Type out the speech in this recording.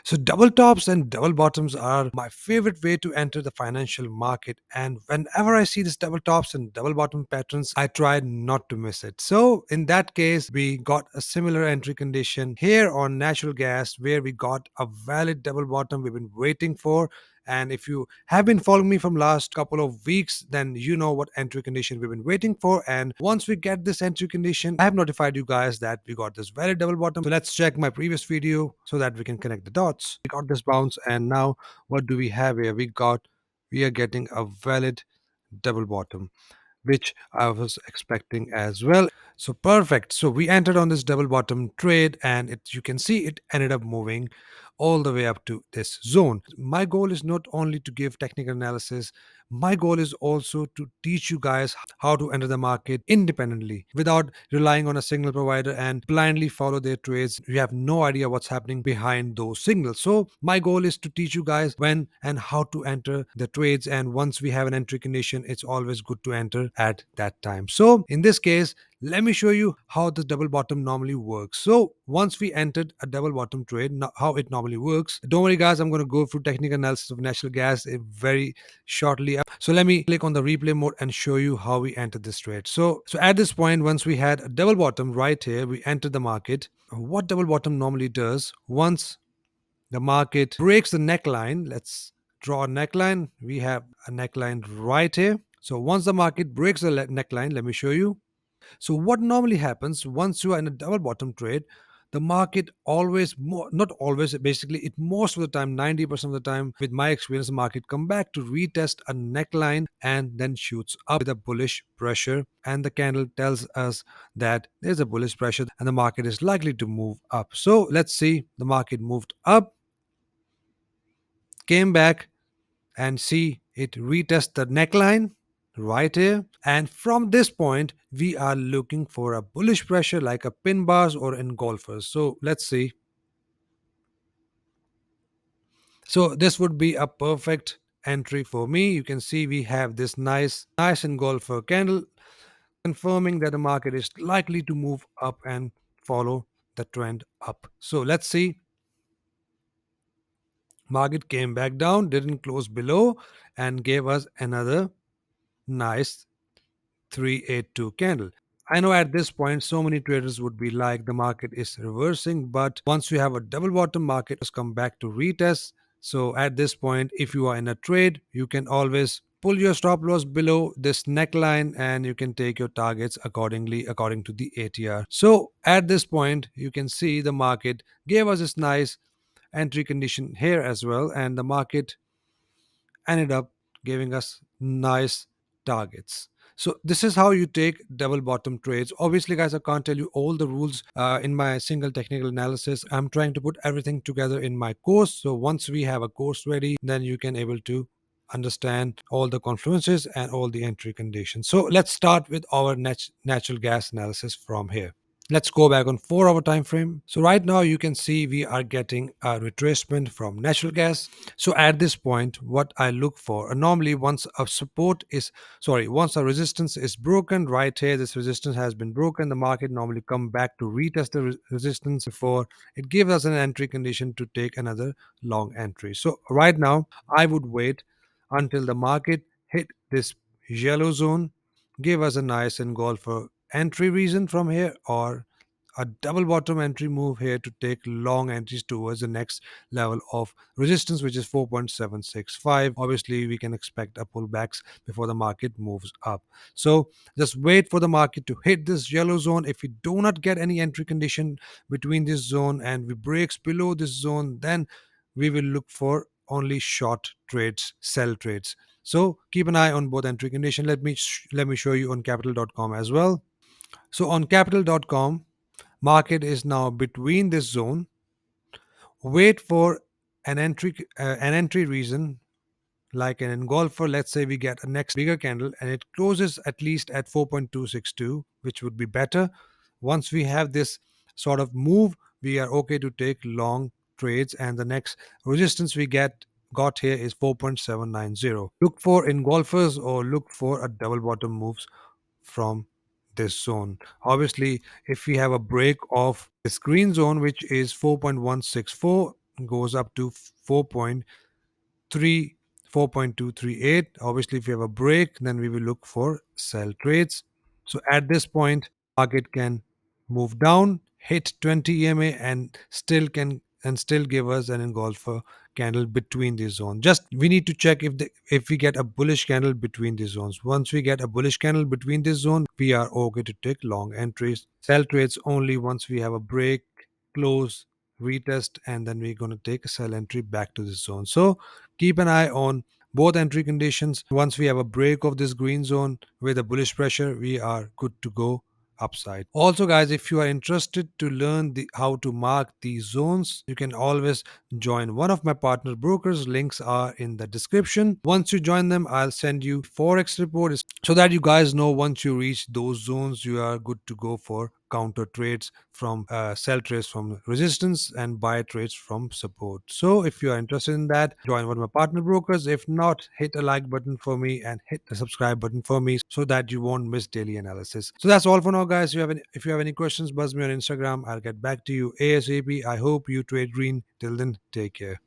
So double tops and double bottoms are my favorite way to enter the financial market. And whenever I see this double tops and double bottom patterns, I try not to miss it. So in that case, we got a similar entry condition here on natural gas where we got a valid double bottom we've been waiting for. And if you have been following me from last couple of weeks, then you know what entry condition we've been waiting for. And once we get this entry condition, I have notified you guys that we got this valid double bottom. So let's check my previous video so that we can connect the dots. We got this bounce, and now what do we have here? We are getting a valid double bottom, which I was expecting as well. So perfect. So we entered on this double bottom trade, and you can see it ended up moving all the way up to this zone. My goal is not only to give technical analysis, my goal is also to teach you guys how to enter the market independently without relying on a signal provider and blindly follow their trades. You have no idea what's happening behind those signals. So my goal is to teach you guys when and how to enter the trades, and once we have an entry condition, it's always good to enter at that time. So in this case, let me show you how the double bottom normally works. So once we entered a double bottom trade, how it normally works. Don't worry guys, I'm going to go through technical analysis of natural gas very shortly. So let me click on the replay mode and show you how we entered this trade. So at this point, once we had a double bottom right here, we entered the market. What double bottom normally does, once the market breaks the neckline, let's draw a neckline. We have a neckline right here. So once the market breaks the neckline, let me show you. So what normally happens once you are in a double bottom trade, the market always, not always, basically it most of the time, 90% of the time, with my experience, the market come back to retest a neckline and then shoots up with a bullish pressure. And the candle tells us that there's a bullish pressure and the market is likely to move up. So let's see, the market moved up, came back, and see it retest the neckline right here, and from this point we are looking for a bullish pressure like a pin bars or engulfers. So let's see. So this would be a perfect entry for me. You can see we have this nice engulfer candle confirming that the market is likely to move up and follow the trend up. So let's see. Market came back down, didn't close below, and gave us another nice 382 candle. I know at this point so many traders would be like the market is reversing, but once you have a double bottom, market has come back to retest. So at this point, if you are in a trade, you can always pull your stop loss below this neckline and you can take your targets accordingly according to the ATR. So at this point, you can see the market gave us this nice entry condition here as well, and the market ended up giving us nice targets. So this is how you take double bottom trades. Obviously guys, I can't tell you all the rules in my single technical analysis. I'm trying to put everything together in my course, so once we have a course ready, then you can able to understand all the confluences and all the entry conditions. So let's start with our natural gas analysis from here. Let's go back on 4 hour time frame. So right now you can see we are getting a retracement from natural gas. So at this point, what I look for, normally once a once a resistance is broken, right here, this resistance has been broken, the market normally come back to retest the resistance before it gives us an entry condition to take another long entry. So right now, I would wait until the market hit this yellow zone, give us a nice engulfer entry reason from here, or a double bottom entry move here to take long entries towards the next level of resistance, which is 4.765. Obviously we can expect a pullbacks before the market moves up. So just wait for the market to hit this yellow zone. If we do not get any entry condition between this zone and we breaks below this zone, then we will look for only short trades, sell trades. So keep an eye on both entry condition. Let me show you on capital.com as well. So on capital.com, market is now between this zone. Wait for an entry reason like an engulfer. Let's say we get a next bigger candle and it closes at least at 4.262, which would be better. Once we have this sort of move, we are okay to take long trades, and the next resistance we got here is 4.790. Look for engulfers or look for a double bottom moves from this zone. Obviously, if we have a break of this green zone, which is 4.164, goes up to 4.3 4.238. Obviously, if you have a break, then we will look for sell trades. So at this point, market can move down, hit 20 EMA, and still give us an engulfer candle between these zones. Just we need to check if we get a bullish candle between these zones. Once we get a bullish candle between this zone, we are okay to take long entries. Sell trades only once we have a break, close, retest, and then we're going to take a sell entry back to this zone. So keep an eye on both entry conditions. Once we have a break of this green zone with a bullish pressure, we are good to go upside. Also, guys, if you are interested to learn how to mark these zones, you can always join one of my partner brokers. Links are in the description. Once you join them, I'll send you forex report so that you guys know once you reach those zones, you are good to go for counter trades from sell trades from resistance and buy trades from support. So if you are interested in that, join one of my partner brokers. If not, hit a like button for me and hit the subscribe button for me so that you won't miss daily analysis. So that's all for now, guys. If you have any questions, buzz me on Instagram. I'll get back to you ASAP. I hope you trade green. Till then, take care.